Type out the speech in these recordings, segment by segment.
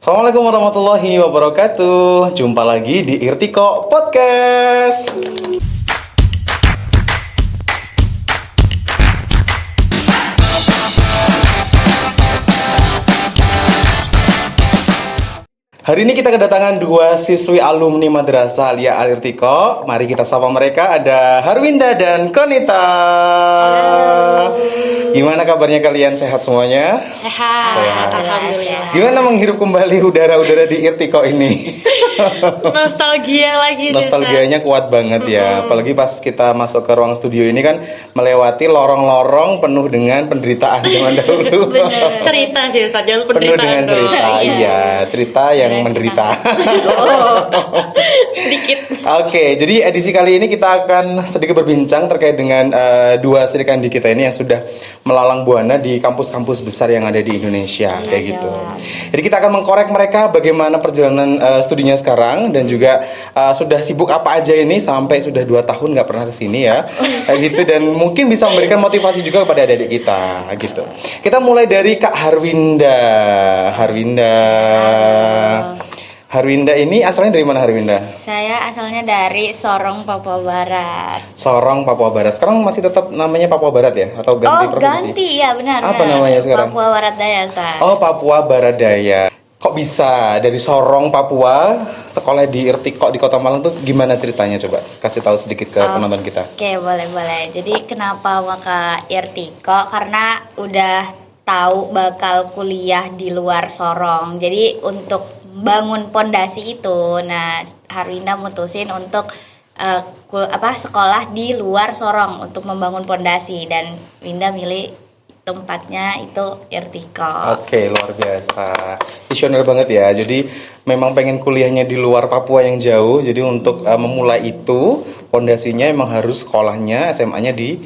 Assalamualaikum warahmatullahi wabarakatuh. Jumpa lagi di Irtiko Podcast. Hari ini kita kedatangan dua siswi alumni Madrasah Aliyah Al Irtiko. Mari kita sapa mereka. Ada Harwinda dan Konita. Gimana kabarnya kalian? Sehat semuanya? Sehat. Alhamdulillah. Gimana menghirup kembali udara-udara di Irtiko ini? Nostalgia lagi sih. Nostalgianya kuat banget ya. Apalagi pas kita masuk ke ruang studio ini kan melewati lorong-lorong penuh dengan penderitaan zaman dahulu. Bener. Cerita sih Ustaz, jangan Penuh penderitaan dengan cerita. doang. Iya, cerita yang menderita. Sedikit. Oke, jadi edisi kali ini kita akan sedikit berbincang terkait dengan dua serikandi kita ini yang sudah melalang buana di kampus-kampus besar yang ada di Indonesia, kayak gitu. Jadi kita akan mengkorek mereka bagaimana perjalanan studinya sekarang dan juga sudah sibuk apa aja ini sampai sudah 2 tahun nggak pernah kesini ya, kayak gitu, dan mungkin bisa memberikan motivasi juga kepada adik-adik kita, gitu. Kita mulai dari Kak Harwinda. Harwinda ini asalnya dari mana, Harwinda? Saya asalnya dari Sorong, Papua Barat. Sorong, Papua Barat. Sekarang masih tetap namanya Papua Barat ya? Atau ganti provinsi? Ganti ya, benar. Apa namanya sekarang? Papua Barat Daya, Ustaz. Oh, Papua Barat Daya. Kok bisa dari Sorong, Papua, sekolah di Irtiko di Kota Malang tuh gimana ceritanya? Coba kasih tahu sedikit ke penonton kita. Oke, boleh. Jadi kenapa maka Irtiko? Karena udah tahu bakal kuliah di luar Sorong. Jadi untuk bangun pondasi itu, nah Harwinda mutusin untuk sekolah di luar Sorong untuk membangun pondasi, dan Winda milih tempatnya itu Irtiko. Oke, luar biasa. Visioner banget ya. Jadi memang pengen kuliahnya di luar Papua yang jauh. Jadi untuk memulai itu pondasinya emang harus sekolahnya SMA-nya di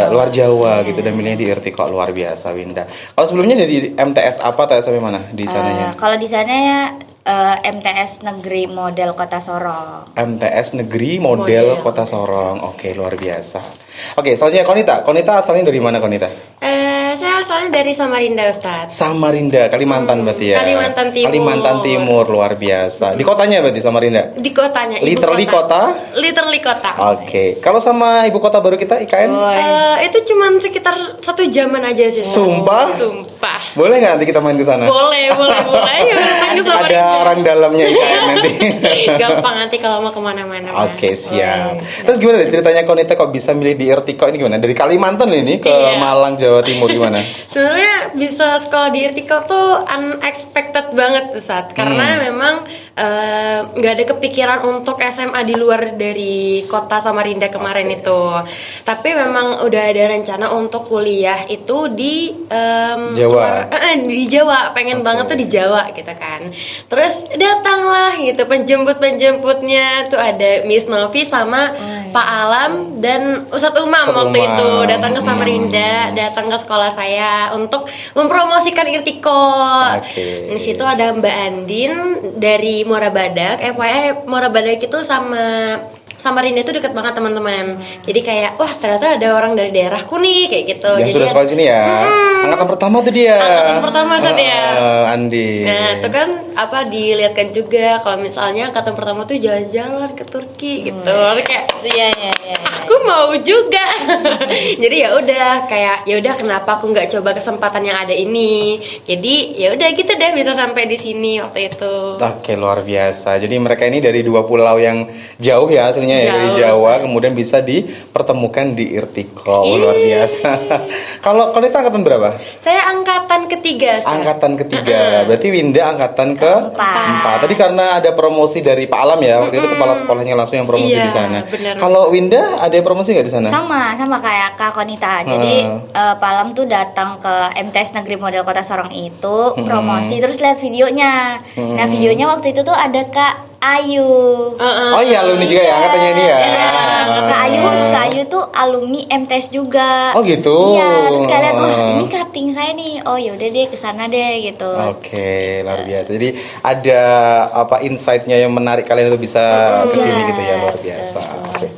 luar Jawa gitu, dan milihnya di Irtiko. Luar biasa, Winda. Kalau sebelumnya dari MTS apa atau SMP mana di sananya? Kalau di sana ya MTS Negeri Model Kota Sorong. MTS Negeri Model Kota Sorong. Oke, luar biasa. Oke, selanjutnya Konita. Konita asalnya dari mana, Konita? Saya asalnya dari Samarinda, Ustaz. Samarinda, Kalimantan berarti ya. Kalimantan Timur, luar biasa. Di kotanya berarti Samarinda? Di kotanya, Literally kota? Literally kota. Oke. Kalau sama ibu kota baru kita IKN? Itu cuman sekitar 1 jaman aja sih. Sumpah? Sumpah. Boleh nggak nanti kita main ke sana? Boleh. Ayo, main ke Samarinda. Ada orang dalamnya IKN nanti. Gampang nanti kalau mau kemana-mana. Oke, siap. Terus gimana deh ceritanya Konita kok bisa milih di Irtiko ini gimana? Dari Kalimantan ini ke Malang, Jawa Timur gimana? Sebenarnya bisa sekolah di Irtiko tuh unexpected banget saat, karena memang nggak ada kepikiran untuk SMA di luar dari kota Samarinda kemarin itu. Tapi memang udah ada rencana untuk kuliah itu di Jawa. Di Jawa, pengen banget tuh di Jawa gitu kan. Terus datanglah gitu penjemputnya tuh ada Miss Novi sama Pak Alam dan Ustadz Umam waktu itu datang ke Samarinda, datang ke sekolah saya untuk mempromosikan Irtiko. Di situ ada Mbak Andin dari Muara Badak. FYI Muara Badak itu sama Samarinda itu dekat banget teman-teman. Jadi kayak wah ternyata ada orang dari daerahku nih kayak gitu. Yang jadi sudah sekolah sini ya. Angkatan pertama tuh dia. Angkatan pertama saat ya. Andi. Nah itu kan dilihatkan juga kalau misalnya angkatan pertama tuh jalan-jalan ke Turki gitu. Kayak Iya. aku mau juga. Jadi ya udah kayak ya udah kenapa aku nggak coba kesempatan yang ada ini. Jadi ya udah gitu deh bisa sampai di sini waktu itu. Oke, luar biasa. Jadi mereka ini dari 2 pulau yang jauh ya aslinya ya, dari Jawa, kemudian bisa dipertemukan di Irtiko. Luar biasa. Kalau Konita angkatan berapa? Saya angkatan ketiga. Angkatan ketiga. Berarti Winda angkatan ke-4. Tadi karena ada promosi dari Pak Alam ya, waktu itu kepala sekolahnya langsung yang promosi di sana. Bener. Kalau Winda ada promosi nggak di sana? Sama kayak Kak Konita. Jadi Pak Alam tuh datang ke MTS Negeri Model Kota Sorong itu promosi, terus lihat videonya. Nah videonya waktu itu tuh ada Kak Ayu. Oh iya, alumni juga ya angkatannya ini ya. Kak Ayu tuh alumni MTS juga. Oh gitu. Iya, terus kalian wah ini cutting saya nih. Oh yaudah deh kesana deh gitu. Oke, luar biasa. Jadi ada insight-nya yang menarik kalian untuk bisa kesini gitu ya, luar biasa. Oke.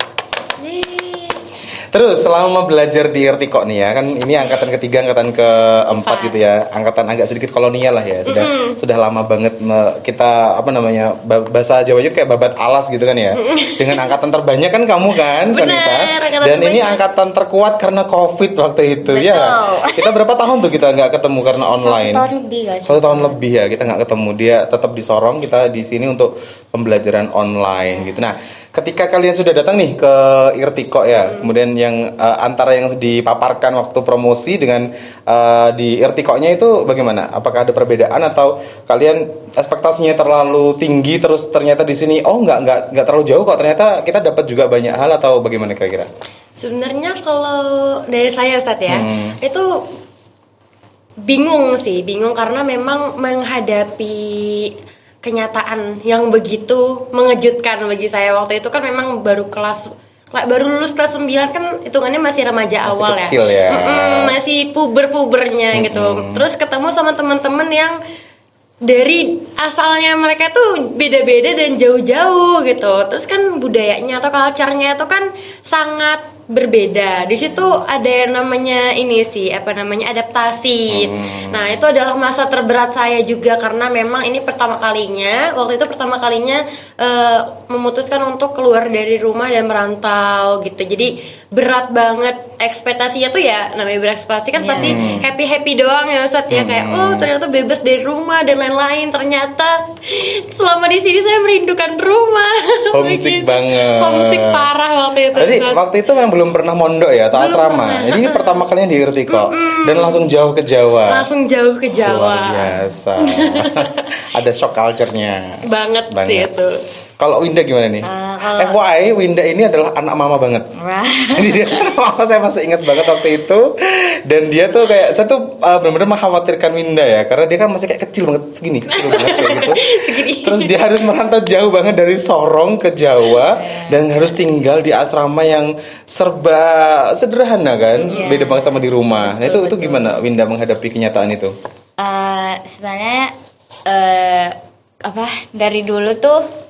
Terus selama belajar di Irtiko nih ya, kan ini angkatan ketiga, angkatan keempat gitu ya, angkatan agak sedikit kolonial lah ya, sudah lama banget kita apa namanya bahasa Jawanya kayak babat alas gitu kan ya, dengan angkatan terbanyak kan kamu kan, Kanita, dan ini angkatan terkuat karena COVID waktu itu. Betul. Ya. Kita berapa tahun tuh kita nggak ketemu karena online? 1 tahun lebih guys. 1 tahun lebih ya kita nggak ketemu, dia tetap di Sorong, kita di sini untuk pembelajaran online gitu. Nah, ketika kalian sudah datang nih ke Irtiko ya, kemudian yang antara yang dipaparkan waktu promosi dengan di Irtikonya itu bagaimana? Apakah ada perbedaan atau kalian ekspektasinya terlalu tinggi terus ternyata di sini nggak terlalu jauh kok, ternyata kita dapat juga banyak hal, atau bagaimana kira-kira? Sebenarnya kalau dari saya Ustadz ya, itu bingung karena memang menghadapi kenyataan yang begitu mengejutkan bagi saya waktu itu kan memang baru lulus kelas 9 kan hitungannya masih remaja Masih awal kecil ya. Masih pubernya gitu. Terus ketemu sama teman-teman yang dari asalnya mereka tuh beda-beda dan jauh-jauh gitu. Terus kan budayanya atau culture-nya itu kan sangat berbeda. Di situ ada yang namanya adaptasi. Nah, itu adalah masa terberat saya juga karena memang ini pertama kalinya memutuskan untuk keluar dari rumah dan merantau gitu. Jadi berat banget ekspektasinya tuh ya, namanya berekspektasi kan pasti happy doang ya Ustadz ya, kayak ternyata bebas dari rumah dan lain-lain. Ternyata selama di sini saya merindukan rumah. Homesick banget. Homesick parah waktu itu. Jadi Ustadz. waktu itu memang belum pernah mondok ya atau asrama. Jadi ini pertama kalinya di Irtiko dan langsung jauh ke Jawa. Langsung jauh ke Luar Jawa. biasa. Ada shock culture-nya. Banget sih itu. Kalau Winda gimana nih? FYI, Winda ini adalah anak mama banget. Wah. Jadi dia mama, saya masih ingat banget waktu itu. Dan dia tuh kayak, saya tuh benar-benar mengkhawatirkan Winda ya, karena dia kan masih kayak kecil banget segini banget kayak gitu. Terus dia harus merantau jauh banget dari Sorong ke Jawa dan harus tinggal di asrama yang serba sederhana kan, beda banget sama di rumah. Nah, itu gimana Winda menghadapi kenyataan itu? Sebenarnya dari dulu tuh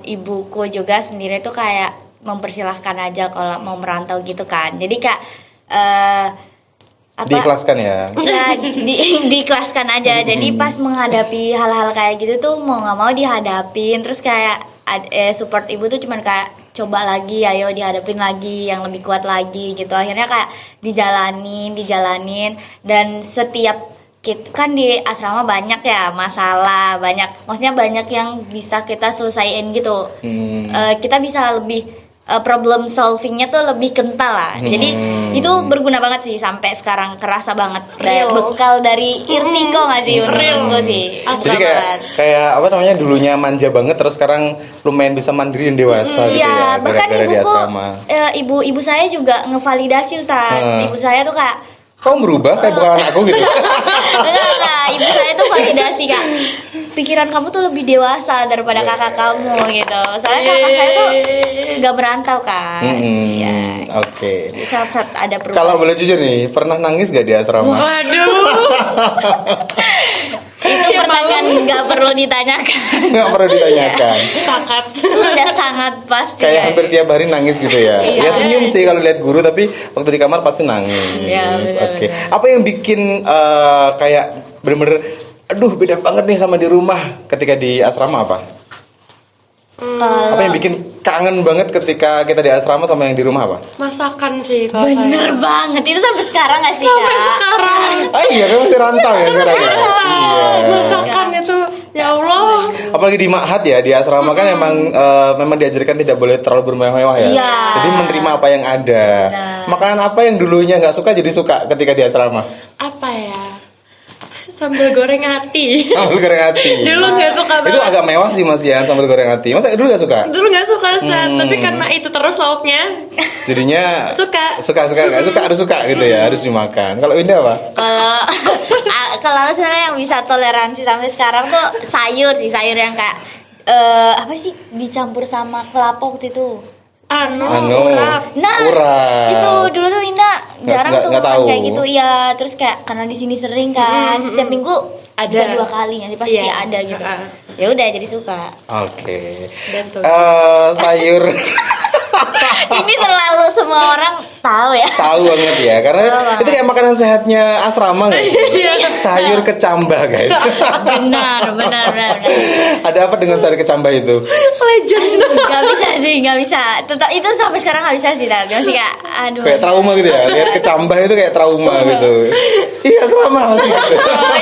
ibuku juga sendiri tuh kayak mempersilahkan aja kalau mau merantau gitu kan. Jadi kak diikhlaskan ya? Ya diikhlaskan aja. Jadi pas menghadapi hal-hal kayak gitu tuh mau nggak mau dihadapin. Terus kayak support ibu tuh cuman kayak coba lagi, ayo dihadapin lagi yang lebih kuat lagi gitu. Akhirnya kayak dijalanin dan setiap kan di asrama banyak ya masalah, maksudnya banyak yang bisa kita selesaiin gitu. Kita bisa lebih problem solvingnya tuh lebih kental lah. Jadi itu berguna banget sih sampai sekarang, kerasa banget. Bekal dari Irtiko nggak sih menurutku sih. Jadi kayak apa namanya, dulunya manja banget terus sekarang lumayan bisa mandiri dan dewasa gitu ya. Bahkan ibu saya juga ngevalidasi Ustaz. Ibu saya tuh kak, kamu berubah kayak bukan anakku gitu. Enggak, ibu saya tuh validasi kak, pikiran kamu tuh lebih dewasa daripada kakak kamu gitu. Soalnya kakak saya tuh nggak berantau kan. Iya. Oke. Saat ada perubahan. Kalau boleh jujur nih, pernah nangis gak di asrama? Waduh. Itu pertanyaan nggak perlu ditanyakan. Nggak perlu ditanyakan. Sepakat. Udah sangat pasti. Kayak hampir tiap hari nangis gitu ya. Iya. Ya senyum sih kalau lihat guru, tapi waktu di kamar pasti nangis. Iya, Oke. benar. Apa yang bikin kayak bener-bener aduh beda banget nih sama di rumah ketika di asrama apa? Apa yang bikin kangen banget ketika kita di asrama sama yang di rumah apa? Masakan sih kalau Bener banget, itu sampai sekarang nggak sih sampai kak? sekarang. Ah iya, kan masih rantau ya sekarang ya. Iya. Masakan itu ya Allah. Apalagi di Ma'had ya, di asrama kan memang diajarkan tidak boleh terlalu bermewah-mewah ya. Iya. Jadi menerima apa yang ada. Benar. Makanan apa yang dulunya nggak suka jadi suka ketika di asrama? Apa ya? Sambal goreng hati. Sambal goreng hati. Dulu nggak suka Itu banget. agak mewah sih Mas Yan, sambal goreng hati. Masa dulu nggak suka? Dulu nggak suka Ustaz, tapi karena itu terus lauknya Jadinya Suka. nggak suka harus suka gitu ya, harus dimakan. Kalau Indah apa? Kalau sebenarnya yang bisa toleransi sampai sekarang tuh sayur yang kayak apa sih dicampur sama kelapa waktu itu. urap. Nah, urap. itu dulu tuh Indah jarang tuh nggak makan tahu. kayak gitu ya. Terus kayak karena di sini sering kan, setiap minggu Ada. bisa 2 kali nggak sih pasti Iya. ada gitu. Ya udah jadi suka. Oke. Dan tuh. Sayur Ini terlalu semua orang tahu ya. Tahu banget ya, karena Tahu banget. itu kayak makanan sehatnya asrama nggak sih? Sayur kecambah guys. Benar. Ada apa dengan sayur kecambah itu? Legend. Gak bisa sih, gak bisa. Tetap itu sampai sekarang gak bisa sih, Dan. Masih kayak, aduh. Kayak trauma gitu ya, lihat kecambah itu kayak trauma gitu. Iya asrama gitu. Oh,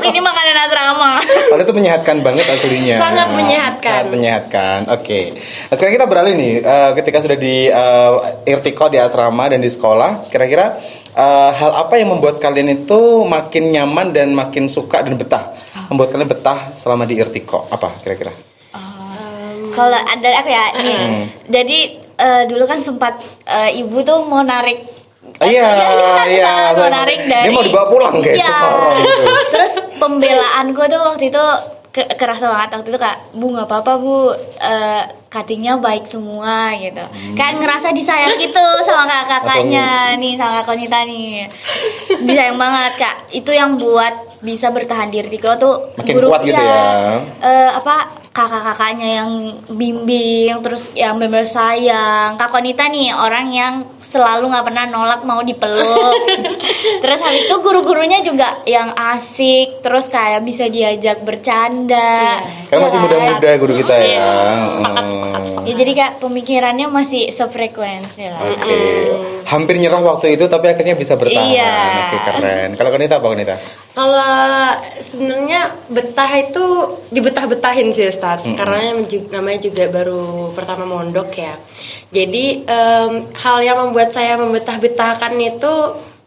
ini makanan asrama. Padahal itu menyehatkan banget aslinya. Sangat menyehatkan. Sangat menyehatkan. Oke. Nah, sekarang kita beralih nih, ketika sudah di Irtiqa di asrama dan di sekolah, kira-kira hal apa yang membuat kalian itu makin nyaman dan makin suka dan betah? Membuat kalian betah selama di Irtiqa apa kira-kira? Kalau ada aku ya, nih. Jadi dulu kan sempat ibu tuh mau narik. Iya. Mau narik dari. Dia mau dibawa pulang guys Iya. ke Sorong gitu. Terus pembelaanku tuh waktu itu kerasa banget waktu itu, Kak. Bu, nggak apa-apa Bu, cuttingnya baik semua gitu. Kayak ngerasa disayang gitu sama kakak-kakaknya nih, sama Kak Konita nih. Disayang banget, Kak. Itu yang buat bisa bertahan di Irtiqa tuh Makin kuat gitu ya. Kakak-kakaknya yang bimbing, terus yang bener sayang. Kak Konita nih orang yang selalu nggak pernah nolak mau dipeluk. Terus habis itu guru-gurunya juga yang asik, terus kayak bisa diajak bercanda. Karena masih muda-muda guru kita ya. Sepakat. Ya jadi kayak pemikirannya masih sefrekuensi lah. Oke. Hampir nyerah waktu itu tapi akhirnya bisa bertahan. Iya. Oke, keren. Kalau Konita apa Konita? Kalau sebenarnya betah itu dibetah-betahin sih Ustadz, karena namanya juga baru pertama mondok ya. Jadi hal yang membuat saya membetah-betahkan itu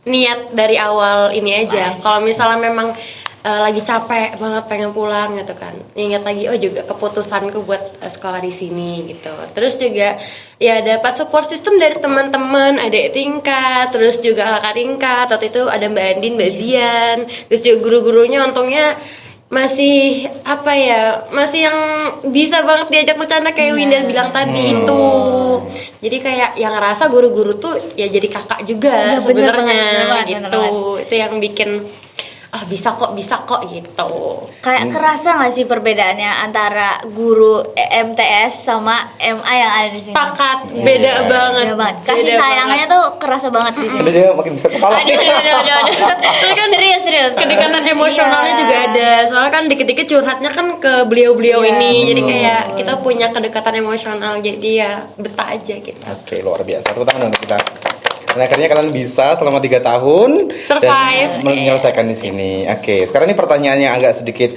niat dari awal ini aja. Kalau misalnya memang lagi capek banget pengen pulang gitu kan, ingat lagi oh juga keputusanku buat sekolah di sini gitu. Terus juga ya dapat support system dari teman-teman, adik tingkat, terus juga kakak tingkat. Waktu itu ada Mbak Andin, Mbak Zian, terus juga guru-gurunya untungnya masih apa ya, masih yang bisa banget diajak bercanda kayak Winda bilang tadi itu. Jadi kayak yang ngerasa guru-guru tuh ya jadi kakak juga Ya, bener sebenarnya banget, gitu. bener banget. Itu yang bikin bisa kok gitu. Kayak kerasa nggak sih perbedaannya antara guru MTS sama MA yang ada di sini? Pakat beda banget. Beda banget. Kasih Beda sayangnya banget. tuh kerasa banget di sini. Aduh, dia makin bisa kepala. Aduh. Kan serius. Kedekatan emosionalnya Iya. juga ada. Soalnya kan dikit-dikit curhatnya kan ke beliau-beliau Iya. ini. Jadi kayak kita punya kedekatan emosional. Jadi ya betah aja gitu. Oke, luar biasa. Tepuk tangan untuk kita. Dan akhirnya kalian bisa selama 3 tahun Survive. dan menyelesaikan di sini. Oke, sekarang ini pertanyaannya agak sedikit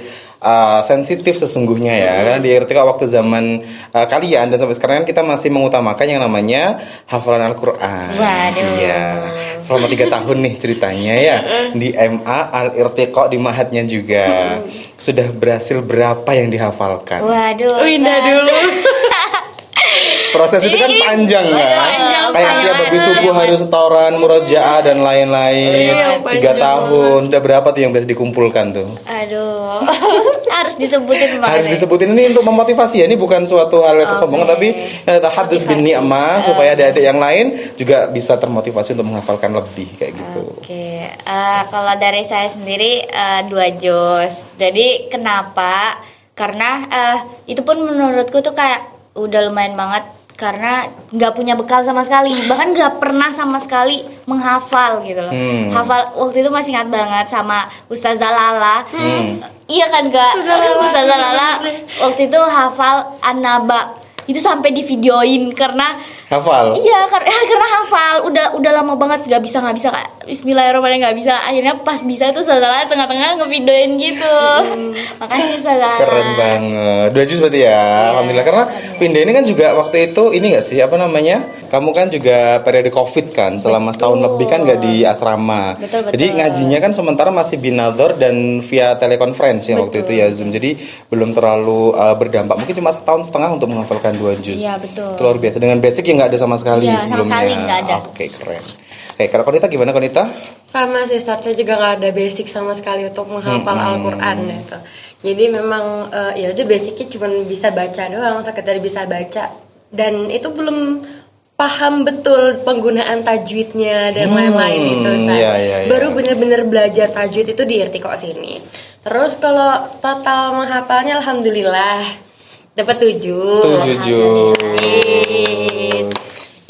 sensitif sesungguhnya ya, karena di Irtiqa waktu zaman kalian dan sampai sekarang kan kita masih mengutamakan yang namanya hafalan Al-Quran. Waduh. Iya, selama 3 tahun nih ceritanya ya di MA Al-Irtiqa di Mahatnya juga sudah berhasil berapa yang dihafalkan? Waduh. Winda kan. dulu. Proses itu kan panjang kan, Panjang, kayak tiap habis subuh harus setoran, murojaah dan lain-lain. Iya, 3 panjang tahun, udah berapa tuh yang bisa dikumpulkan tuh? Aduh. Harus disebutin banget. Harus disebutin ini untuk memotivasi ya, ini bukan suatu hal yang kesombongan tapi tahadus bin ni'mah supaya adik-adik yang lain juga bisa termotivasi untuk menghafalkan lebih kayak gitu. Oke, kalau dari saya sendiri 2 juz. Jadi kenapa? Karena itu pun menurutku tuh kayak udah lumayan banget karena nggak punya bekal sama sekali, bahkan nggak pernah sama sekali menghafal gitu loh. Hafal waktu itu masih ingat banget sama Ustazah Lala. Iya kan Kak? Ustazah Lala waktu itu hafal An-Naba. Itu sampai di videoin karena Hafal? Iya, karena hafal udah lama banget nggak bisa Kak. Bismillahirrahmanirrahim nggak bisa. Akhirnya pas bisa itu Ustazah tengah-tengah ngevideoin gitu. Makasih Ustazah. Keren banget. 2 juz berarti ya. Alhamdulillah. Karena Winda ini kan juga waktu itu ini nggak sih apa namanya? Kamu kan juga periode Covid kan, selama setahun lebih kan nggak di asrama. Betul. Jadi ngajinya kan sementara masih binador dan via telekonferensi yang waktu itu ya Zoom. Jadi belum terlalu berdampak. Mungkin cuma 1,5 tahun untuk menghafalkan 2 juz. Iya, betul. Itu luar biasa. Dengan basic yang nggak ada sama sekali Iya, sama sebelumnya. sekali nggak ada. Oke, keren. Oke, kalau Konita gimana Konita? Sama sih Ustadz, saya juga nggak ada basic sama sekali untuk menghafal Al-Quran gitu. Jadi memang ya udah basicnya cuma bisa baca doang, sekedar bisa baca. Dan itu belum paham betul penggunaan tajwidnya dan lain-lain itu Ustadz. Iya. Baru bener-bener belajar tajwid itu di Irtiqa sini. Terus kalau total menghafalnya alhamdulillah dapat 7. 7 juz.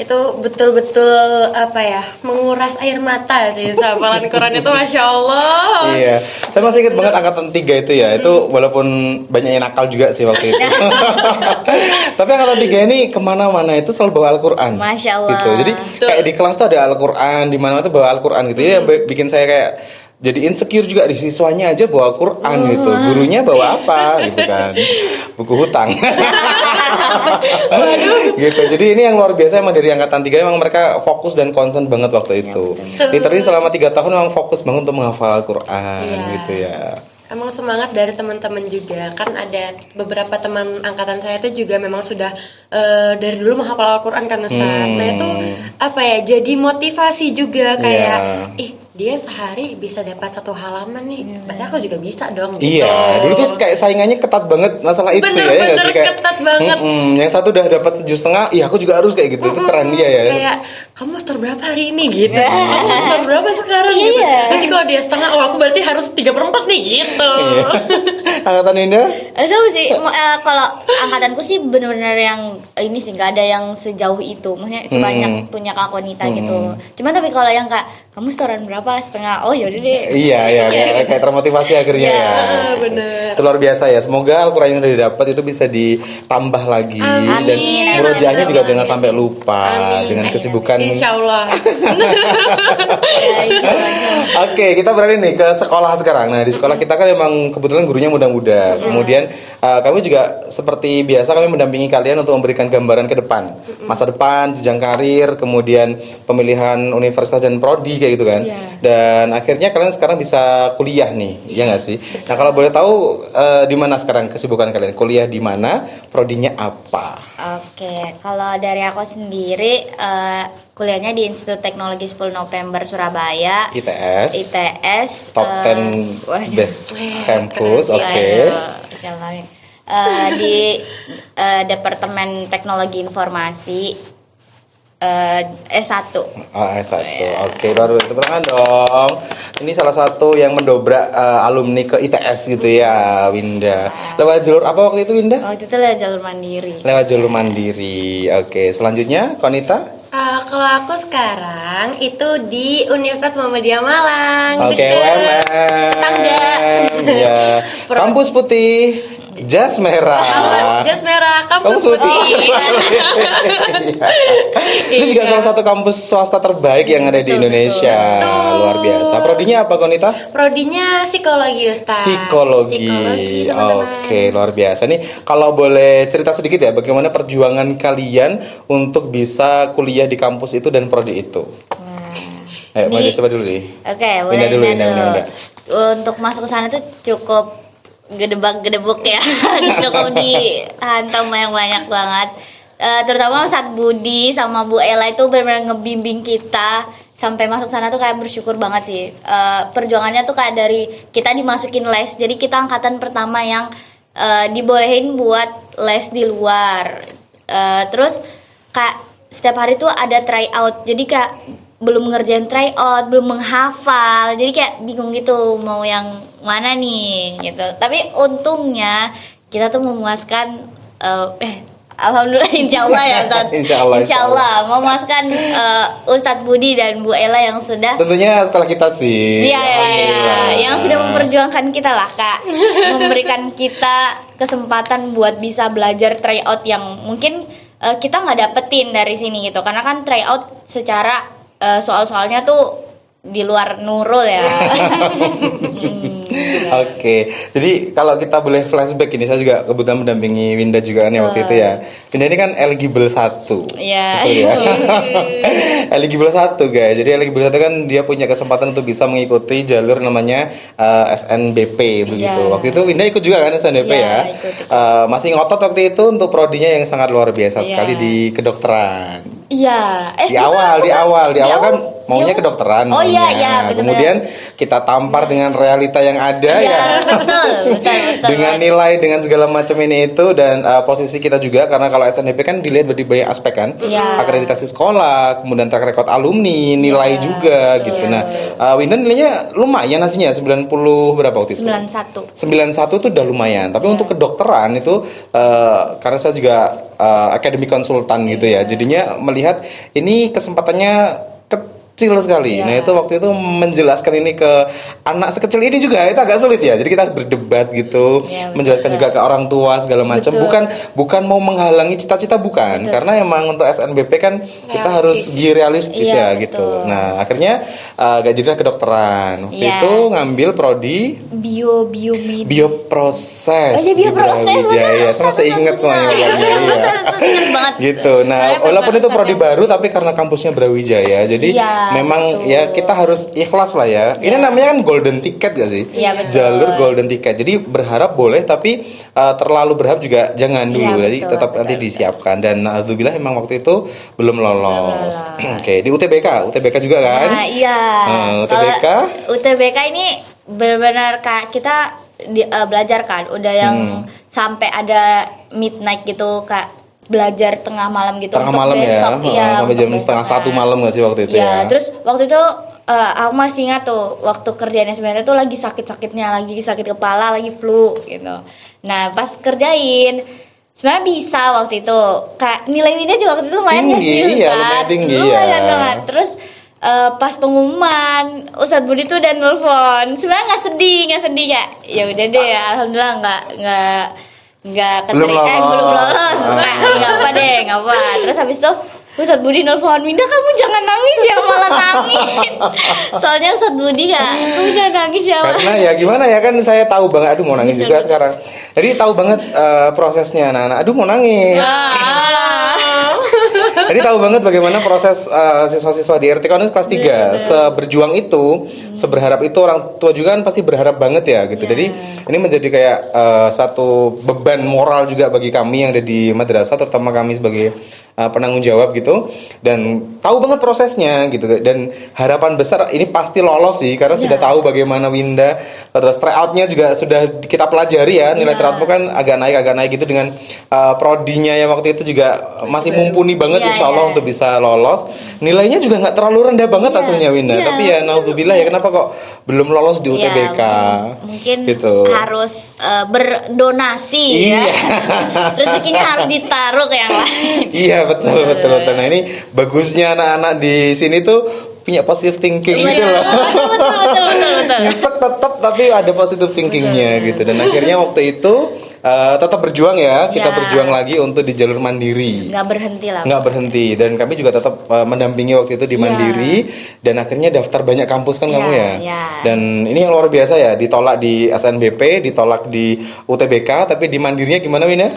itu betul-betul apa ya, menguras air mata sih hafalan Quran itu, masya Allah. Iya, saya masih ingat banget angkatan 3 itu ya. Itu walaupun banyak yang nakal juga sih waktu itu. Tapi angkatan 3 ini kemana-mana itu selalu bawa Al-Quran. Masya Allah. Gitu. Jadi kayak di kelas tuh ada Al-Quran, di mana-mana tuh bawa Al-Quran gitu. Ya bikin saya kayak jadi insecure juga, di siswanya aja bawa Quran gitu. Gurunya bawa apa gitu kan? Buku hutang. Gitu. Jadi ini yang luar biasa emang dari angkatan 3, emang mereka fokus dan concern banget waktu itu. Literally selama 3 tahun memang fokus banget untuk menghafal Al-Quran gitu ya. Emang semangat dari teman-teman juga, kan ada beberapa teman angkatan saya itu juga memang sudah dari dulu menghafal Al-Quran kan Ustaz. Nah itu apa ya, jadi motivasi juga kayak dia sehari bisa dapat 1 halaman nih, berarti aku juga bisa dong gitu. Iya, dulu tuh kayak saingannya ketat banget masalah itu ya nggak sih, kayak ketat banget. Yang satu udah dapat 7,5, iya aku juga harus kayak gitu. Itu keren dia ya. Kayak kamu store berapa hari ini gitu, kamu store berapa sekarang gitu. Nanti kalau dia setengah, oh aku berarti harus 3/4 nih gitu. Iya. Angkatan Indah? Sama sih, kalau angkatanku sih benar-benar yang ini sih nggak ada yang sejauh itu, maksudnya sebanyak punya Kak Konita gitu. Cuma tapi kalau yang kamu setoran berapa, setengah, oh yaudah deh. Iya, kayak termotivasi akhirnya ya. Bener. Itu luar biasa ya. Semoga Al-Quran yang udah didapat itu bisa ditambah lagi. Dan murojaahnya juga jangan sampai lupa dengan kesibukan. Insya Allah. Oke, kita beralih nih ke sekolah sekarang. Nah, di sekolah kita kan emang kebetulan gurunya muda-muda. Kemudian kami juga seperti biasa kami mendampingi kalian untuk memberikan gambaran ke depan, masa depan, jenjang karir, kemudian pemilihan universitas dan prodi kayak gitu kan. Dan akhirnya kalian sekarang bisa kuliah nih, ya nggak sih? Nah, kalau boleh tahu di mana sekarang kesibukan kalian? Kuliah di mana? Prodinya apa? Oke, kalau dari aku sendiri kuliahnya di Institut Teknologi 10 November Surabaya. ITS Top 10 best campus. Oke. Di Departemen Teknologi Informasi S1. Oh, S1. Oke, baru tepuk tangan dong. Ini salah satu yang mendobrak alumni ke ITS gitu ya, Winda. Lewat jalur apa waktu itu, Winda? Waktu itu lewat jalur mandiri. Lewat jalur mandiri. Oke, selanjutnya Konita? Kalau aku sekarang itu di Universitas Muhammadiyah Malang. Oke, deket tetangga. Ya. Kampus Putih, jas merah. Jas merah, kampus putih. Ini juga salah satu kampus swasta terbaik yang ada di Indonesia. Betul. Luar biasa. Prodinya apa, Konita? Prodinya psikologi, Ustaz. Psikologi. Teman-teman. Oke, luar biasa nih. Kalau boleh cerita sedikit ya, bagaimana perjuangan kalian untuk bisa kuliah di kampus itu dan prodi itu? Ayo, mau coba dulu nih. Oke, boleh Winda. Untuk masuk ke sana tuh cukup gedebak-gedebuk ya. Cukup dihantam banyak banget. Terutama saat Budi sama Bu Ella itu benar-benar ngebimbing kita sampai masuk sana tuh kayak bersyukur banget sih. Perjuangannya tuh kayak dari kita dimasukin les. Jadi kita angkatan pertama yang dibolehin buat les di luar. Terus kayak setiap hari tuh ada tryout. Jadi kayak belum ngerjain tryout, belum menghafal. Jadi kayak bingung gitu mau yang mana nih gitu. Tapi untungnya kita tuh memuaskan alhamdulillah insyaallah ya Ustaz. Insyaallah memuaskan Ustadz Budi dan Bu Ella yang sudah tentunya sekolah kita sih. Iya, yang sudah memperjuangkan kita lah Kak. Memberikan kita kesempatan buat bisa belajar tryout yang mungkin kita nggak dapetin dari sini gitu. Karena kan tryout secara soal-soalnya tuh di luar Nurul ya. Oke, jadi kalau kita boleh flashback ini, saya juga kebetulan mendampingi Winda juga kan ya waktu itu ya. Winda ini kan eligible 1. Iya. Ya? Eligible 1 guys. Jadi eligible 1 kan dia punya kesempatan untuk bisa mengikuti jalur namanya SNBP begitu. Waktu itu Winda ikut juga kan SNBP ya. Ikut. Masih ngotot waktu itu untuk prodinya yang sangat luar biasa sekali di kedokteran. Iya. Di awal kan maunya kedokteran. Oh iya, betul. Kemudian kita tampar dengan realita yang ada betul. dengan nilai, dengan segala macam ini itu, dan posisi kita juga karena kalau SNDP kan dilihat dari banyak aspek kan. Akreditasi sekolah, kemudian track record alumni, nilai juga gitu. Nah, Winda nilainya lumayan hasilnya 90 berapa waktu itu? 91 itu udah lumayan. Tapi untuk kedokteran itu karena saya juga academic konsultan gitu ya. Jadinya melihat ini kesempatannya kecil sekali. Nah itu waktu itu menjelaskan ini ke anak sekecil ini juga itu agak sulit ya. Jadi kita berdebat gitu, menjelaskan juga ke orang tua segala macam. Bukan mau menghalangi cita-cita bukan, karena emang untuk SNBP kan kita harus realistis ya gitu. Nah akhirnya gak jadilah kedokteran. Waktu itu ngambil prodi bioproses. Brawijaya. Saya masih ingat semuanya pokoknya. Ingat banget. Gitu. Nah walaupun itu prodi baru tapi karena kampusnya Brawijaya, jadi memang ya kita harus ikhlas lah ya. Ini namanya kan golden ticket gak sih? Iya, betul. Jalur golden ticket. Jadi berharap boleh tapi terlalu berharap juga jangan dulu. Jadi tetap nanti disiapkan. Dan alhamdulillah emang waktu itu belum lolos. Oke, di UTBK juga kan? Nah, iya. UTBK? Kalau UTBK ini benar-benar Kak kita belajar kan. Udah yang sampai ada midnight gitu Kak. Belajar tengah malam gitu Tengah untuk malam besok, ya, sampai jam setengah 1 malam gak sih waktu itu ya? Terus waktu itu aku masih ingat tuh waktu kerjanya sebenarnya tuh lagi sakit-sakitnya, lagi sakit kepala, lagi flu gitu. Nah pas kerjain sebenarnya bisa waktu itu kayak nilai-nilainya juga waktu itu lumayan tinggi, lumayan tinggi lumayan banget. Terus pas pengumuman Ustadz Budi tuh udah nelfon. Sebenarnya nggak sedih ya udah deh ya, alhamdulillah nggak belum lolos nggak apa. Terus habis itu Ustadz Budi nelfon, Winda kamu jangan nangis ya, malah nangis. Soalnya Ustadz Budi kamu jangan nangis ya. Karena ya gimana ya kan saya tahu banget, aduh mau nangis juga sekarang. Jadi tahu banget prosesnya anak-anak, aduh mau nangis. Jadi tahu banget bagaimana proses siswa-siswa di RT Konus kelas 3 seberjuang itu, seberharap itu, orang tua juga kan pasti berharap banget ya gitu. Jadi ini menjadi kayak satu beban moral juga bagi kami yang ada di madrasah, terutama kami sebagai penanggung jawab gitu, dan tahu banget prosesnya gitu, dan harapan besar ini pasti lolos sih karena sudah tahu bagaimana Winda, terus tryoutnya juga sudah kita pelajari ya, nilai tryoutmu kan agak naik gitu dengan prodinya yang waktu itu juga masih mumpuni banget insya Allah untuk bisa lolos. Nilainya juga nggak terlalu rendah banget hasilnya Winda, tapi ya naudzubillah ya kenapa kok belum lolos di UTBK? Mungkin gitu. Harus berdonasi ya. Rezekinya harus ditaruh ke yang lain. Iya betul. Nah ini bagusnya anak-anak di sini tuh punya positive thinking gitu loh. Betul. Nyesek tetap tapi ada positive thinkingnya gitu. Dan akhirnya waktu itu tetap berjuang ya. Kita berjuang lagi untuk di jalur mandiri. Nggak berhenti. Dan kami juga tetap mendampingi waktu itu di mandiri. Dan akhirnya daftar banyak kampus kan kamu ya. Dan ini yang luar biasa ya. Ditolak di SNBP, ditolak di UTBK, tapi di mandirinya gimana Wina?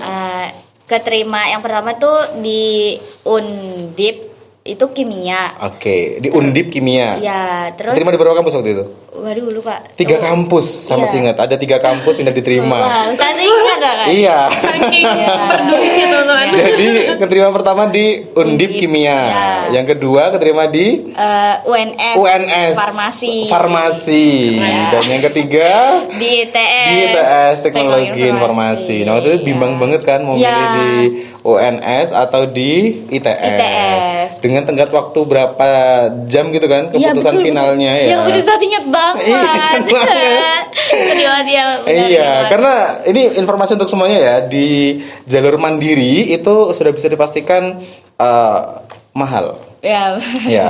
Keterima yang pertama tuh di Undip itu kimia. Oke, di Undip kimia. Ya, terus diterima di berapa kampus waktu itu? Waduh lupa. 3 kampus, sama masih ingat. Ada 3 kampus yang udah diterima. Wah, Ustaz ingat gak kan? Iya. Saking berduitnya teman-teman. Jadi keterima pertama di Undip kimia. Yang kedua keterima di UNS farmasi. Dan yang ketiga di ITS teknologi informasi. Nah, waktu itu bimbang banget kan mau milih di UNS atau di ITS. Dengan tenggat waktu berapa jam gitu kan keputusan finalnya ya. Yang udah saat ingat banget. Sedih banget ya. Iya, karena ini informasi untuk semuanya ya, di jalur mandiri itu sudah bisa dipastikan mahal. Ya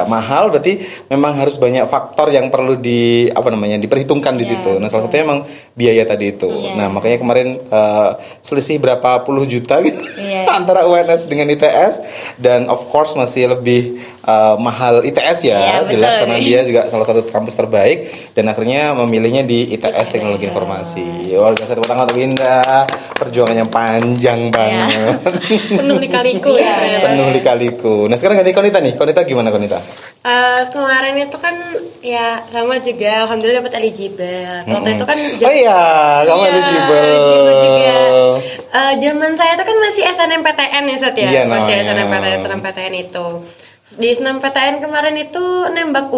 mahal, berarti memang harus banyak faktor yang perlu diperhitungkan di situ. Nah salah satunya memang biaya tadi itu. Nah makanya kemarin selisih berapa puluh juta gitu antara UNS dengan ITS, dan of course masih lebih mahal ITS ya, jelas karena dia juga salah satu kampus terbaik, dan akhirnya memilihnya di ITS teknologi informasi. Luar biasa, tepuk tangan untuk Winda, perjuangannya panjang banget. Penuh lika-liku ya. Penuh lika-liku. Nah sekarang ganti Konita nih. Konita gimana Konita? Kemarin itu kan ya sama juga, alhamdulillah dapat eligible. Waktu itu kan oh iya, kamu eligible juga. Zaman saya itu kan masih SNMPTN ya Sat ya. Iya, masih namanya. SNMPTN itu. Di SNMPTN kemarin itu nembak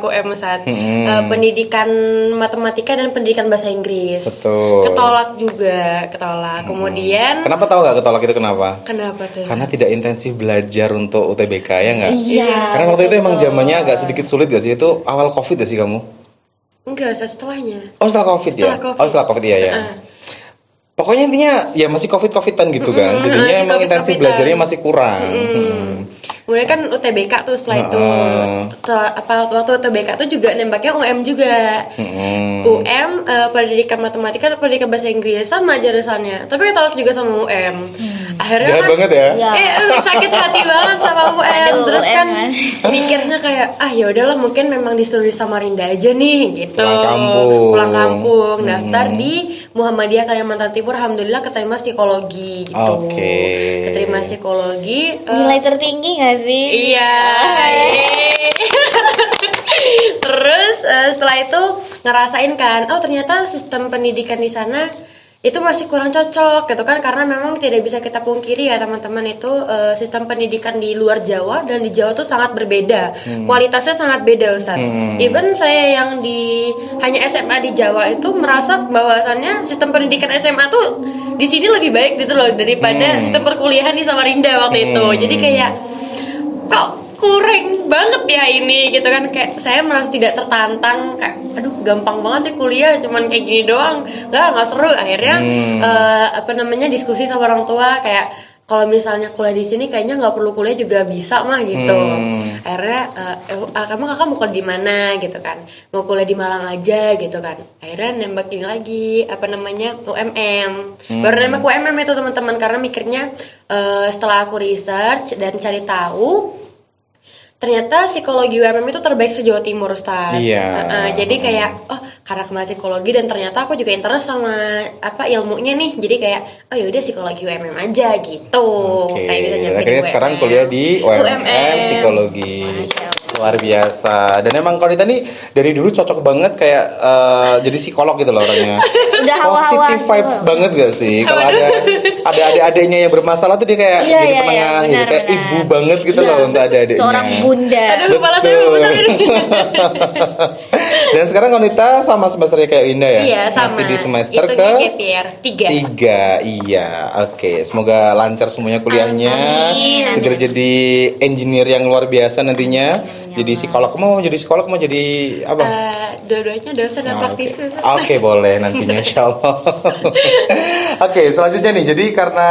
UM Ustaz. Pendidikan matematika dan pendidikan bahasa Inggris. Betul. Ketolak. Kemudian kenapa tahu nggak ketolak itu kenapa? Kenapa tuh? Karena tidak intensif belajar untuk UTBK ya nggak? Iya. Karena waktu itu emang zamannya agak sedikit sulit gak sih? Itu awal COVID gak sih kamu? Enggak, setelahnya. Oh setelah COVID ya? Oh setelah COVID ya. pokoknya intinya ya masih covid-covidan gitu kan. Jadinya masih emang intensi covid-covidan. belajarnya masih kurang. Kemudian kan UTBK tuh setelah itu waktu UTBK tuh juga nembaknya UM juga. UM pendidikan matematika, pendidikan bahasa Inggris sama jurusannya. Tapi ketolak juga sama UM. Akhirnya Jahat kan, banget ya. Ya. sakit hati banget sama UM. Aduh, Terus UM kan kan. mikirnya kayak ya udahlah mungkin memang disuruh di Samarinda aja nih gitu. Pulang kampung. Pulang kampung, daftar di Muhammadiyah Kalimantan Timur. Alhamdulillah keterima psikologi gitu. Oke. Keterima psikologi. Nilai tertinggi gak sih? Iya. Terus setelah itu ngerasain kan, ternyata sistem pendidikan di sana itu masih kurang cocok gitu kan, karena memang tidak bisa kita pungkiri ya teman-teman, itu sistem pendidikan di luar Jawa dan di Jawa tuh sangat berbeda. Kualitasnya sangat beda Ustaz. Even saya yang hanya SMA di Jawa itu merasa bahwasannya sistem pendidikan SMA tuh di sini lebih baik gitu loh daripada sistem perkuliahan di Samarinda waktu itu. Jadi kayak kok kurang banget ya ini gitu kan, kayak saya merasa tidak tertantang, kayak aduh gampang banget sih kuliah cuman kayak gini doang, nggak seru. Akhirnya diskusi sama orang tua kayak kalau misalnya kuliah di sini kayaknya nggak perlu kuliah juga bisa mah gitu. Akhirnya kakak mau kuliah di mana gitu kan, mau kuliah di Malang aja gitu kan. Akhirnya nembak ini lagi UMM. Baru nembak UMM itu teman-teman, karena mikirnya setelah aku research dan cari tahu ternyata psikologi UMM itu terbaik se-Jawa Timur, Ustaz. Iya. Jadi kayak karena kemarin psikologi dan ternyata aku juga interest sama ilmunya nih. Jadi kayak yaudah psikologi UMM aja gitu. Oke. Kayak bisa nyampe Akhirnya di sekarang UMM. kuliah di UMM UMM. Psikologi. Masya Allah. Luar biasa. Dan emang Konita nih dari dulu cocok banget kayak jadi psikolog gitu loh orangnya. Udah hawa-hawa Positive vibes semua. banget gak sih? Kalau ada adik-adiknya yang bermasalah tuh dia kayak Iya, jadi iya, penengah iya, gitu, kayak benar. ibu banget gitu loh untuk adik-adiknya. Seorang bunda. Aduh, kepala saya Betul. besar ini. Dan sekarang Konita sama semesternya kayak Winda ya? Iya, sama. Masih di semester Itu ke gap year 3. 3, iya. Oke, semoga lancar semuanya kuliahnya. Amin. Segera jadi engineer yang luar biasa nantinya. Jadi psikolog, mau jadi psikolog, mau jadi apa? Dua-duanya dosen dan Nah, Oke, praktisi. Oke, boleh nantinya insya Allah. Oke, selanjutnya nih. Jadi karena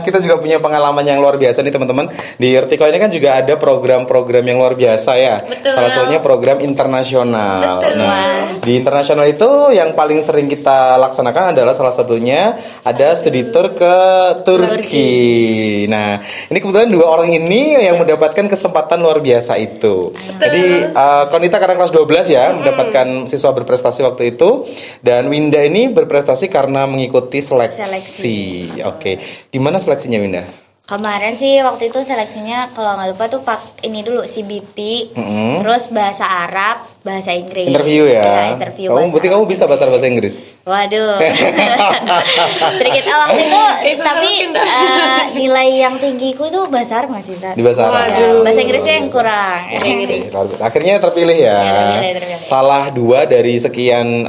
kita juga punya pengalaman yang luar biasa nih teman-teman. Di Ertiko ini kan juga ada program-program yang luar biasa ya. Betul. Salah satunya program internasional. Betul. Nah, di internasional itu yang paling sering kita laksanakan adalah salah satunya ada studi tour ke Turki. Nah, ini kebetulan dua orang ini yang mendapatkan kesempatan luar biasa itu. Jadi Konita karena kelas 12 ya, mendapatkan siswa berprestasi waktu itu, dan Winda ini berprestasi karena mengikuti seleksi. Oke. Gimana seleksinya Winda? Kemarin sih waktu itu seleksinya kalau nggak lupa tuh ini dulu CBT, terus bahasa Arab, bahasa Inggris. Interview ya. Iya, interview. Berarti kamu bisa bahasa Inggris? Waduh. Sedikit waktu itu tapi nilai yang tinggiku itu bahasa Arab nggak sih, Tat? Di bahasa Arab. Ya, bahasa Inggrisnya yang kurang. Oke, luar biasa. Akhirnya terpilih ya. Iya, terpilih. Salah 2 dari sekian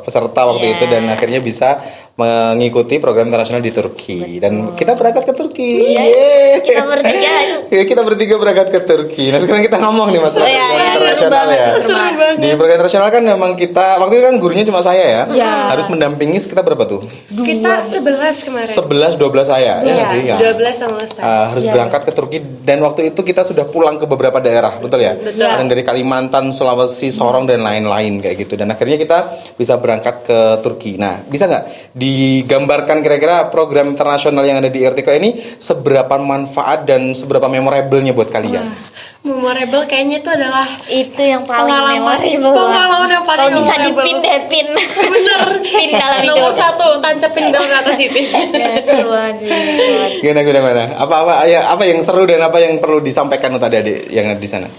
peserta waktu Iya. itu, dan akhirnya bisa mengikuti program internasional di Turki. Dan kita berangkat ke Turki. Iya, Yeay. kita bertiga, aduh. Ya, kita bertiga berangkat ke Turki. Nah, sekarang kita ngomong nih masalah Iya, program iya, seru internasional banget, ya. seru banget. Di program internasional kan memang kita waktu itu kan gurunya cuma saya ya. Iya. Harus mendampingi sekitar berapa tuh? Kita 11 kemarin. 11-12 saya, ya nggak sih? Ya. 12 sama Ustaz. Harus berangkat ke Turki, dan waktu itu kita sudah pulang ke beberapa daerah, betul ya? Betul. Ada yang dari Kalimantan, Sulawesi, Sorong dan lain-lain kayak gitu. Dan akhirnya kita bisa berangkat ke Turki. Nah, bisa nggak digambarkan kira-kira program internasional yang ada di RTK ini seberapa manfaat dan seberapa memorable-nya buat kalian? Memorable kayaknya itu adalah Itu yang paling memorable. Pengalaman yang paling Kalau bisa memorable. dipin deh, pin. Bener. Pin dalam Nomor hidup. 1 tancapin dalam atas itu. Ya, seru banget sih. Gimana? Apa yang seru dan apa yang perlu disampaikan untuk adik-adik yang ada di sana?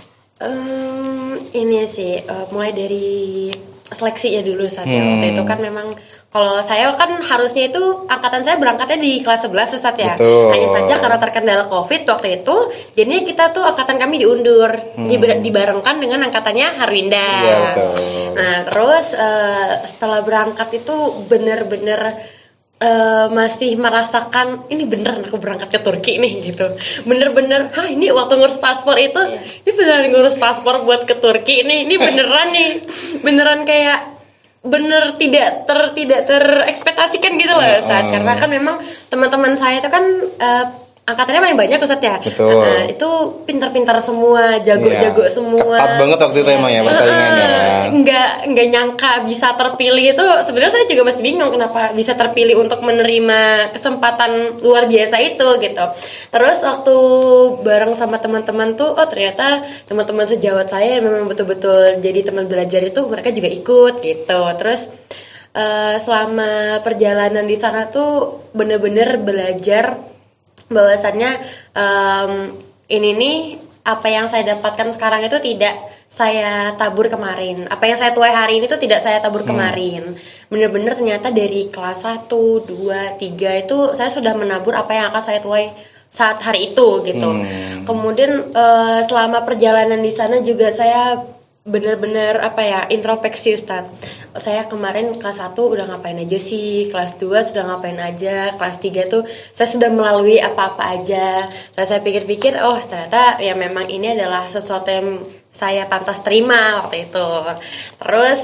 Ini sih mulai dari seleksinya dulu saat ya. Waktu itu kan memang kalau saya kan harusnya itu angkatan saya berangkatnya di kelas 11 Ustaz ya. Betul. Hanya saja karena terkendala Covid waktu itu, jadinya kita tuh angkatan kami diundur, dibarengkan dengan angkatannya Harwinda. Iya, betul. Nah, terus setelah berangkat itu bener-bener masih merasakan ini beneran aku berangkat ke Turki nih gitu. Bener-bener, ini waktu ngurus paspor itu, ini beneran ngurus paspor buat ke Turki nih. Ini beneran nih. Beneran kayak bener tidak terekspektasikan gitu loh Ustaz. Karena kan memang teman-teman saya itu kan angkatannya paling banyak Ustaz ya. Betul. Nah, itu pintar-pintar semua, jago-jago Iya. semua. Ketat banget waktu itu emang ya persaingannya. Nggak nyangka bisa terpilih itu. Sebenarnya saya juga masih bingung kenapa bisa terpilih untuk menerima kesempatan luar biasa itu gitu. Terus waktu bareng sama teman-teman tuh, oh ternyata teman-teman sejawat saya yang memang betul-betul jadi teman belajar itu mereka juga ikut gitu. Terus selama perjalanan di sana tuh bener-bener belajar bahwasannya ini nih apa yang saya dapatkan sekarang itu tidak saya tabur kemarin. Apa yang saya tuai hari ini tuh tidak saya tabur kemarin. Bener-bener ternyata dari kelas 1, 2, 3 itu saya sudah menabur apa yang akan saya tuai saat hari itu gitu. Kemudian selama perjalanan di sana juga saya bener-bener introspeksi Ustaz. Saya kemarin kelas 1 udah ngapain aja sih, kelas 2 sudah ngapain aja, kelas 3 tuh saya sudah melalui apa-apa aja. Saya pikir-pikir, oh ternyata ya memang ini adalah sesuatu yang saya pantas terima waktu itu. Terus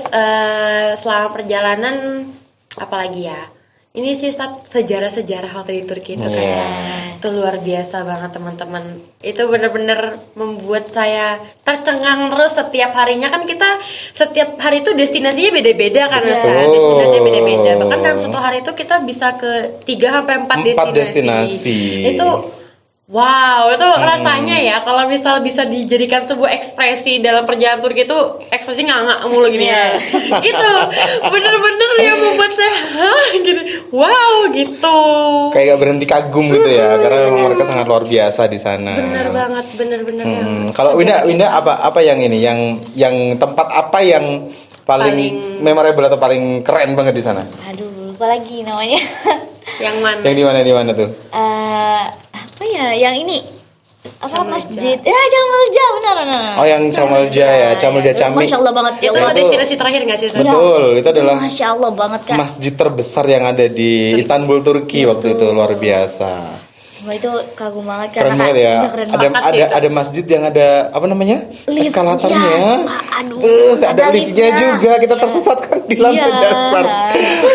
selama perjalanan apalagi ya, ini sih sejarah-sejarah waktu di Turki itu kayak itu luar biasa banget teman-teman. Itu bener-bener membuat saya tercengang terus setiap harinya. Kan kita setiap hari itu destinasinya beda-beda kan Ustaz. Destinasinya beda-beda. Bahkan dalam satu hari itu kita bisa ke 3-4 destinasi. Itu wow, itu rasanya ya kalau misal bisa dijadikan sebuah ekspresi dalam perjalanan Turki itu ekspresi nganga mulu gini ya. Gitu. Bener-bener yang membuat saya gini. Wow, gitu. Kayak gak berhenti kagum gitu ya, karena memang mereka sangat luar biasa di sana. Bener banget, bener-bener yang Kalau Winda apa yang ini, yang tempat apa yang paling memorable atau paling keren banget di sana? Aduh, lupa lagi namanya. yang mana? Yang di mana tuh? Apa ya? Yang ini apa masjid? Jamalja, benar. Oh, yang Çamlıca ya, Çamlıca Cami. Masya Allah banget ya Itu Allah. destinasi terakhir nggak sih? Ustaz? Betul, itu adalah Masya Allah banget Kak. masjid terbesar yang ada di Istanbul, Turki waktu itu, luar biasa. Wah, itu kagum banget Keren karena banget ya. iya, keren banget. Ada masjid yang ada apa namanya? Lift. Eskalatornya. Yes, aduh, Ada liftnya juga. Kita tersesat kan di lantai Iya. dasar.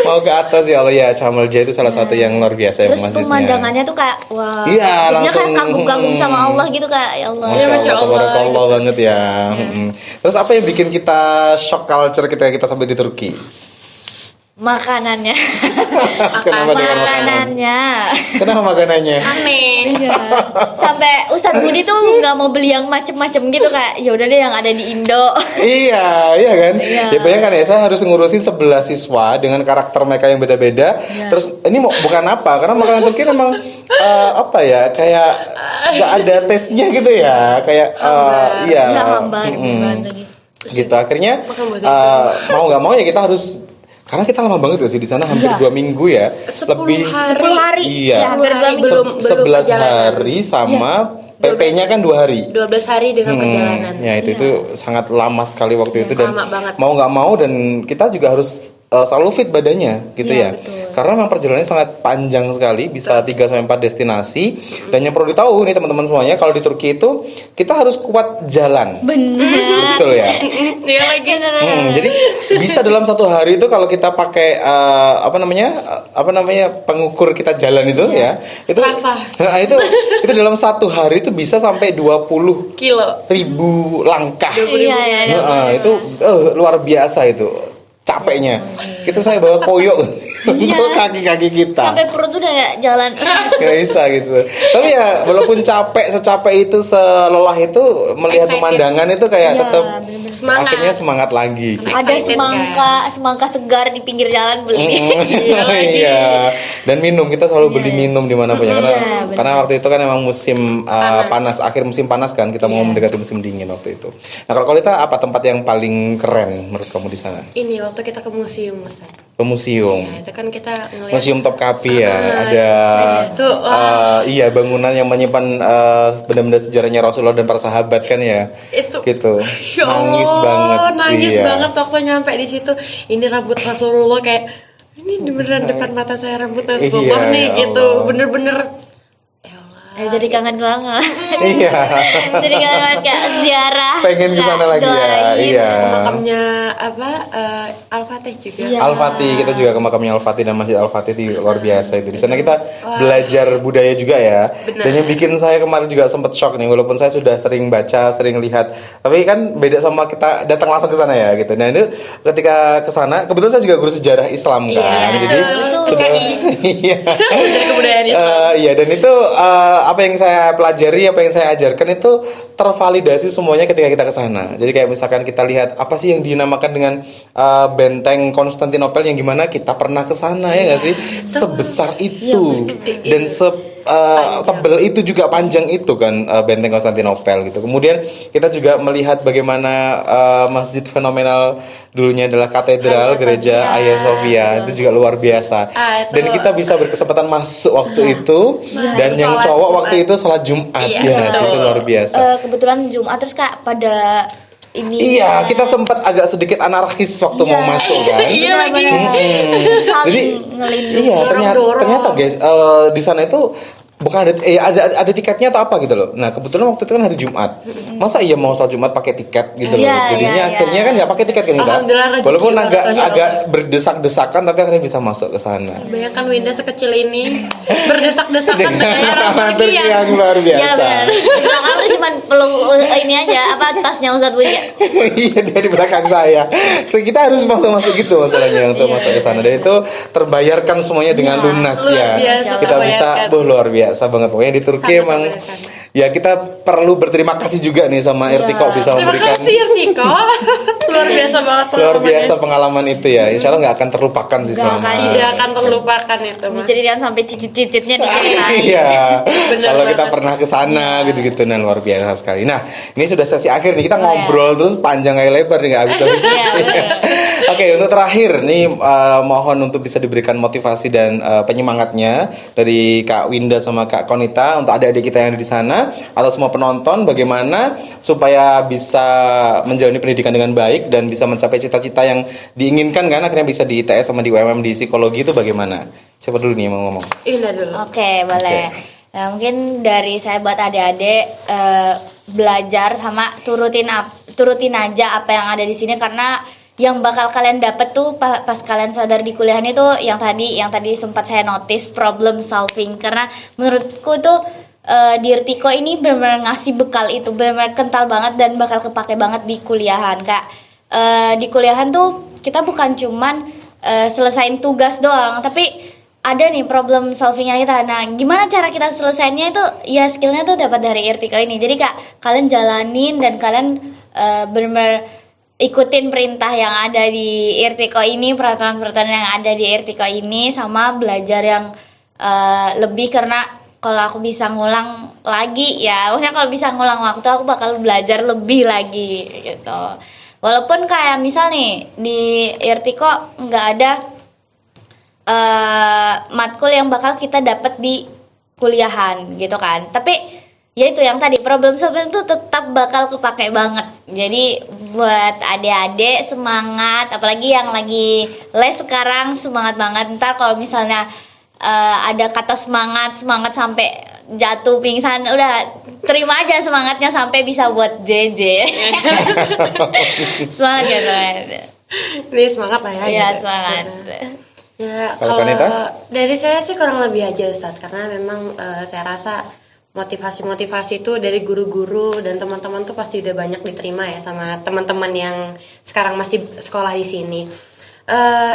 Mau ke atas ya Allah ya. Çamlıca itu salah satu yang luar biasa ya Terus masjidnya. pemandangannya tuh kayak wah. Iya, hidupnya langsung, kayak kagum-kagum sama Allah gitu Kak. Ya Allah. Masya Masya Allah, Allah. tabarakallah banget ya. Terus apa yang bikin kita shock culture kita sampai di Turki? Makanannya. Kenapa dengan makanan? Makanannya. Kenapa makanannya? Aneh. Iya. Sampai Ustadz Budi tuh nggak mau beli yang macem-macem gitu Kak. Ya udah deh yang ada di Indo. Iya kan? Iya. Ya bayangkan ya, saya harus ngurusin 11 siswa dengan karakter mereka yang beda-beda. Terus ini mau bukan apa? Karena makanan Turki memang apa ya? Kayak nggak ada tesnya gitu ya. Kayak iya. Ya hamba gitu. Gitu akhirnya Makan bahasa mau nggak mau ya kita harus, karena kita lama banget gak sih di sana, hampir 2 minggu ya. 10 Lebih 10 hari. Iya. Ya, hampir 2 minggu. belum 11 perjalanan. hari sama PP-nya kan 2 hari. 12 hari dengan perjalanan. Ya itu sangat lama sekali waktu itu, dan lama banget. mau nggak mau dan kita juga harus selalu fit badannya gitu Iya, ya. betul. Karena memang perjalanannya sangat panjang sekali, bisa 3-4 destinasi. Dan yang perlu ditahu nih teman-teman semuanya, kalau di Turki itu kita harus kuat jalan. Bener. Betul ya. Dia lagi Jadi bisa dalam satu hari itu kalau kita pakai apa namanya pengukur kita jalan itu ya, itu itu dalam satu hari itu bisa sampai 20.000 kilo. langkah. Iya. Itu luar biasa itu capeknya. Kita saya bawa koyok untuk kaki-kaki kita. Sampai perut udah ya jalan. Gak bisa gitu. Tapi ya walaupun secapek itu, selelah itu, melihat Excited. pemandangan itu kayak Iya, tetap bener-bener. Semangat. akhirnya semangat lagi. Ada Excited, semangka segar di pinggir jalan beli. Iya. Dan minum, kita selalu beli minum di mana pun ya, karena Iya, benar. karena waktu itu kan emang musim panas, akhir musim panas kan, kita mau mendekati musim dingin waktu itu. Nah, kalau kita apa tempat yang paling keren menurut kamu di sana? Ini waktu kita ke museum, Mas. Ke museum. Ya, itu kan kita ngeliat Museum Topkapi ya, ada itu, wah. iya bangunan yang menyimpan benda-benda sejarahnya Rasulullah dan para sahabat kan ya. Itu Gitu. Ya Nangis Allah, banget. nangis Iya. banget waktu nyampe di situ. Ini rambut Rasulullah kayak ini beneran depan mata saya rambut Rasulullah Iya, nih ya gitu. Allah. Bener-bener ya Allah. Jadi kangen banget. Iya. Jadi kangen banget Kak ziarah. Pengen ke sana Kak, lagi ya. doain. Iya. Makamnya apa Al-Fatih juga. Iya. Al-Fatih, kita juga ke makamnya Al-Fatih dan Masjid Al-Fatih di luar biasa itu. Di sana kita belajar budaya juga ya. Benar. Dan yang bikin saya kemarin juga sempat shock nih, walaupun saya sudah sering baca, sering lihat, tapi kan beda sama kita datang langsung ke sana ya gitu. Nah, itu ketika ke sana, kebetulan saya juga guru sejarah Islam kan. Iya, Jadi betul. sudah iya. Dari kebudayaan Islam. Iya, dan itu apa yang saya pelajari, apa yang saya ajarkan itu tervalidasi semuanya ketika kita ke sana. Jadi kayak misalkan kita lihat apa sih yang dinamakan dengan benteng Konstantinopel yang gimana kita pernah ke sana ya nggak sih? Sebesar itu dan tebel itu juga panjang itu kan benteng Konstantinopel gitu. Kemudian kita juga melihat bagaimana masjid fenomenal dulunya adalah katedral gereja Hagia Sophia itu juga luar biasa. Itu. Dan kita bisa berkesempatan masuk waktu itu dan yang sholat cowok Jumat. waktu itu sholat Jumat Iya, ya nggak sih? Itu luar biasa. Kebetulan Jumat terus Kak pada ini. Iya, kita sempat agak sedikit anarkis waktu mau masuk kan. Iya lagi. Saling Jadi ngelindungi. iya Dorong-dorong. ternyata guys di sana itu bukan ada tiketnya atau apa gitu loh. Nah kebetulan waktu itu kan hari Jumat. Masa iya mau sholat Jumat pakai tiket gitu loh. Iya, Jadinya iya, akhirnya iya. kan nggak pakai tiket kan kita. Alhamdulillah, rezeki Walaupun banget, agak Masya agak Allah. berdesak-desakan tapi akhirnya bisa masuk ke sana. Bayangkan Winda sekecil ini berdesak-desakan Dengan dengan orang dramaturgi pergi yang luar Iya biasa. benar. Di belakang tuh cuma peluk ini aja apa tasnya Ustadz Buya. Iya dia di belakang saya. So, kita harus masuk gitu masalahnya untuk masuk ke sana dan itu terbayarkan semuanya dengan lunas luar ya. biasa Kita bisa terbayarkan. luar biasa banget pokoknya di Turki Sangat emang terbayarkan. ya kita perlu berterima kasih juga nih sama Irtiko bisa Terima memberikan kasih Niko. Luar biasa banget luar pengalamannya. biasa pengalaman itu ya. Insya Allah nggak akan terlupakan sih Nggak selama. akan. Tidak akan terlupakan itu Mas. Diceritain sampai cicit-cicitnya diceritain. Iya, Bener kalau kita banget. pernah ke sana gitu-gitu, nah luar biasa sekali. Nah, ini sudah sesi akhir nih kita Oh, ngobrol terus panjang kayak lebar nih nggak habis-habis. Iya, bener. Oke, untuk terakhir nih mohon untuk bisa diberikan motivasi dan penyemangatnya dari Kak Winda sama Kak Konita untuk adik-adik kita yang ada di sana atau semua penonton bagaimana supaya bisa menjalani pendidikan dengan baik dan bisa mencapai cita-cita yang diinginkan kan akhirnya bisa di ITS sama di UMM di psikologi itu bagaimana? Siapa dulu nih yang mau ngomong? Indah dulu. Oke, boleh. Nah, mungkin dari saya buat adik-adik belajar sama turutin aja apa yang ada di sini karena yang bakal kalian dapet tuh pas kalian sadar di kuliahan itu yang tadi sempat saya notice problem solving karena menurutku tuh di Irtiko ini benar-benar ngasih bekal itu benar-benar kental banget dan bakal kepake banget di kuliahan Kak. Di kuliahan tuh kita bukan cuman selesain tugas doang tapi ada nih problem solvingnya kita. Nah, gimana cara kita selesainya itu? Ya skillnya tuh dapat dari Irtiko ini. Jadi Kak, kalian jalanin dan kalian benar-benar ikutin perintah yang ada di Irtiko ini, peraturan-peraturan yang ada di Irtiko ini, sama belajar yang lebih karena kalau aku bisa ngulang lagi ya, maksudnya kalau bisa ngulang waktu aku bakal belajar lebih lagi gitu. Walaupun kayak misal nih di Irtiko nggak ada matkul yang bakal kita dapat di kuliahan gitu kan, tapi ya itu yang tadi problem solving itu tetap bakal kepake banget. Jadi buat adik-adik semangat, apalagi yang lagi les sekarang semangat banget. Ntar kalau misalnya ada kata semangat sampai jatuh pingsan, udah terima aja semangatnya sampai bisa buat JJ. Semangat gitu. Ini semangat lah ya. Iya gitu. semangat. Ya, Kalau kalau Kanita? dari saya sih kurang lebih aja Ustadz karena memang saya rasa motivasi itu dari guru-guru dan teman-teman tuh pasti udah banyak diterima ya sama teman-teman yang sekarang masih sekolah di sini.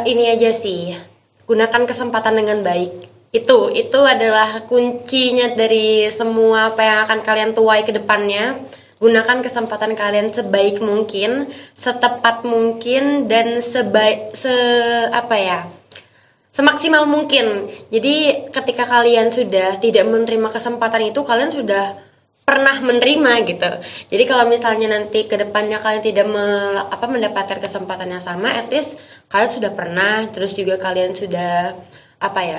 Ini aja sih, gunakan kesempatan dengan baik. Itu adalah kuncinya dari semua apa yang akan kalian tuai ke depannya. Gunakan kesempatan kalian sebaik mungkin, setepat mungkin dan semaksimal mungkin. Jadi ketika kalian sudah tidak menerima kesempatan itu, kalian sudah pernah menerima gitu. Jadi kalau misalnya nanti ke depannya kalian tidak mendapatkan kesempatan yang sama, at least kalian sudah pernah, terus juga kalian sudah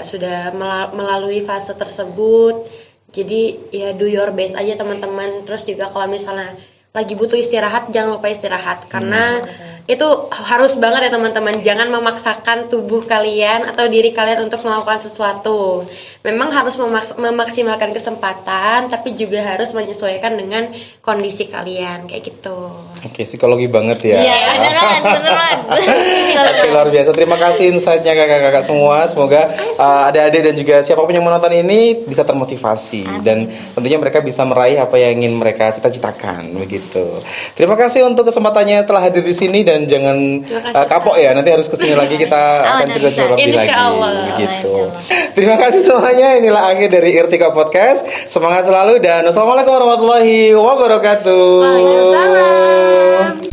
sudah melalui fase tersebut. Jadi ya do your best aja teman-teman. Terus juga kalau misalnya lagi butuh istirahat, jangan lupa istirahat karena itu harus banget ya teman-teman. Jangan memaksakan tubuh kalian atau diri kalian untuk melakukan sesuatu. Memang harus memaksimalkan kesempatan, tapi juga harus menyesuaikan dengan kondisi kalian kayak gitu. Oke, psikologi banget ya. Iya, beneran. Oke, luar biasa. Terima kasih insight-nya kakak-kakak semua. Semoga adik-adik dan juga siapapun yang menonton ini bisa termotivasi dan tentunya mereka bisa meraih apa yang ingin mereka cita-citakan begitu. Terima kasih untuk kesempatannya telah hadir di sini dan jangan kapok ya. Nanti harus kesini lagi kita akan cerita-cerita lebih lagi. Insyaallah. Begitu. Terima kasih semuanya. Inilah akhir dari Irtika Podcast. Semangat selalu dan wassalamualaikum warahmatullahi wabarakatuh. Waalaikumsalam.